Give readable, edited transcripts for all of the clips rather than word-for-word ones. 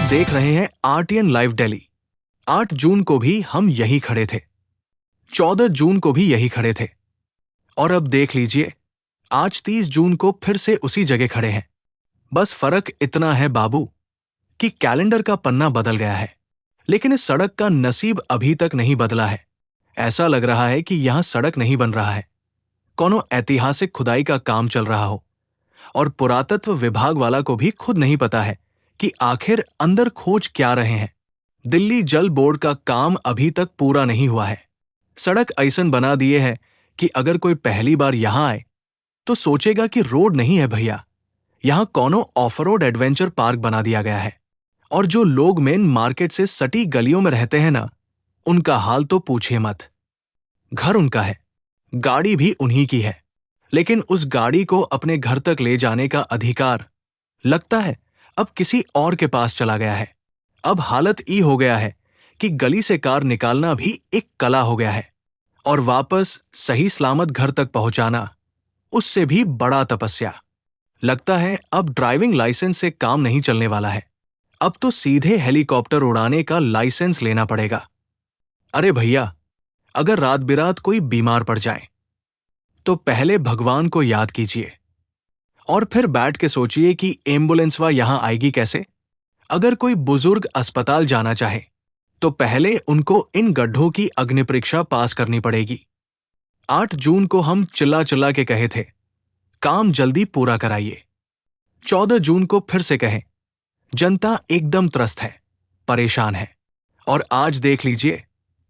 देख रहे हैं आरटीएन लाइव दिल्ली। 8 जून को भी हम यही खड़े थे, 14 जून को भी यही खड़े थे, और अब देख लीजिए आज 30 जून को फिर से उसी जगह खड़े हैं। बस फर्क इतना है बाबू कि कैलेंडर का पन्ना बदल गया है, लेकिन इस सड़क का नसीब अभी तक नहीं बदला है। ऐसा लग रहा है कि यहां सड़क नहीं बन रहा है, कोनो ऐतिहासिक खुदाई का काम चल रहा हो, और पुरातत्व विभाग वाला को भी खुद नहीं पता है कि आखिर अंदर खोज क्या रहे हैं। दिल्ली जल बोर्ड का काम अभी तक पूरा नहीं हुआ है। सड़क ऐसन बना दिए है कि अगर कोई पहली बार यहां आए तो सोचेगा कि रोड नहीं है भैया, यहां कोनो ऑफ रोड एडवेंचर पार्क बना दिया गया है। और जो लोग मेन मार्केट से सटी गलियों में रहते हैं ना, उनका हाल तो पूछिए मत। घर उनका है, गाड़ी भी उन्हीं की है, लेकिन उस गाड़ी को अपने घर तक ले जाने का अधिकार लगता है अब किसी और के पास चला गया है। अब हालत ई हो गया है कि गली से कार निकालना भी एक कला हो गया है, और वापस सही सलामत घर तक पहुंचाना उससे भी बड़ा तपस्या। लगता है अब ड्राइविंग लाइसेंस से काम नहीं चलने वाला है, अब तो सीधे हेलीकॉप्टर उड़ाने का लाइसेंस लेना पड़ेगा। अरे भैया, अगर रात बिरात कोई बीमार पड़ जाए तो पहले भगवान को याद कीजिए, और फिर बैठ के सोचिए कि एम्बुलेंस वा यहां आएगी कैसे। अगर कोई बुजुर्ग अस्पताल जाना चाहे तो पहले उनको इन गड्ढों की अग्नि परीक्षा पास करनी पड़ेगी। 8 जून को हम चिल्ला चिल्ला के कहे थे काम जल्दी पूरा कराइए। 14 जून को फिर से कहें जनता एकदम त्रस्त है, परेशान है, और आज देख लीजिए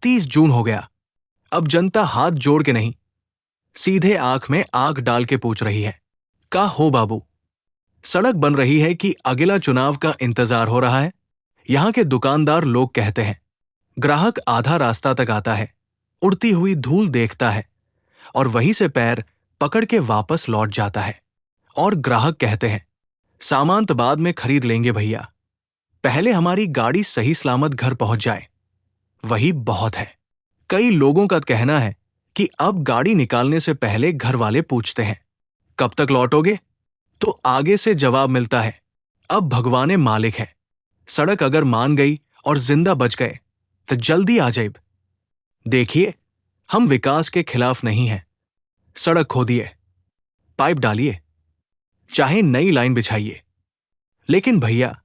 30 जून हो गया। अब जनता हाथ जोड़ के नहीं, सीधे आंख में आंख डाल के पूछ रही है का हो बाबू, सड़क बन रही है कि अगला चुनाव का इंतजार हो रहा है। यहां के दुकानदार लोग कहते हैं ग्राहक आधा रास्ता तक आता है, उड़ती हुई धूल देखता है और वहीं से पैर पकड़ के वापस लौट जाता है, और ग्राहक कहते हैं सामान तो बाद में खरीद लेंगे भैया, पहले हमारी गाड़ी सही सलामत घर पहुंच जाए, वही बहुत है। कई लोगों का कहना है कि अब गाड़ी निकालने से पहले घर वाले पूछते हैं कब तक लौटोगे, तो आगे से जवाब मिलता है अब भगवाने मालिक है, सड़क अगर मान गई और जिंदा बच गए तो जल्दी आ जाइब। देखिए, हम विकास के खिलाफ नहीं हैं। सड़क खोदिए, पाइप डालिए, चाहे नई लाइन बिछाइए, लेकिन भैया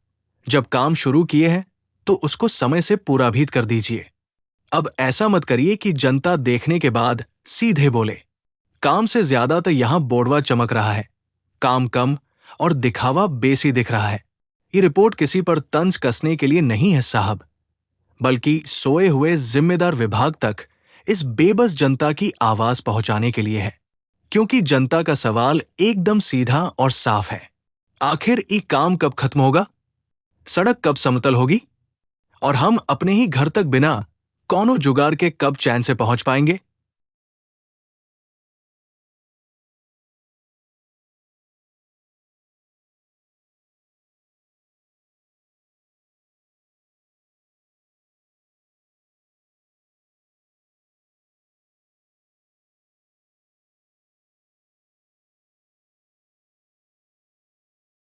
जब काम शुरू किए हैं तो उसको समय से पूरा भी कर दीजिए। अब ऐसा मत करिए कि जनता देखने के बाद सीधे बोले काम से ज्यादा तो यहां बोर्डवा चमक रहा है, काम कम और दिखावा बेसी दिख रहा है। ये रिपोर्ट किसी पर तंज कसने के लिए नहीं है साहब, बल्कि सोए हुए जिम्मेदार विभाग तक इस बेबस जनता की आवाज पहुंचाने के लिए है। क्योंकि जनता का सवाल एकदम सीधा और साफ है, आखिर ये काम कब खत्म होगा, सड़क कब समतल होगी, और हम अपने ही घर तक बिना कौनो जुगाड़ के कब चैन से पहुंच पाएंगे।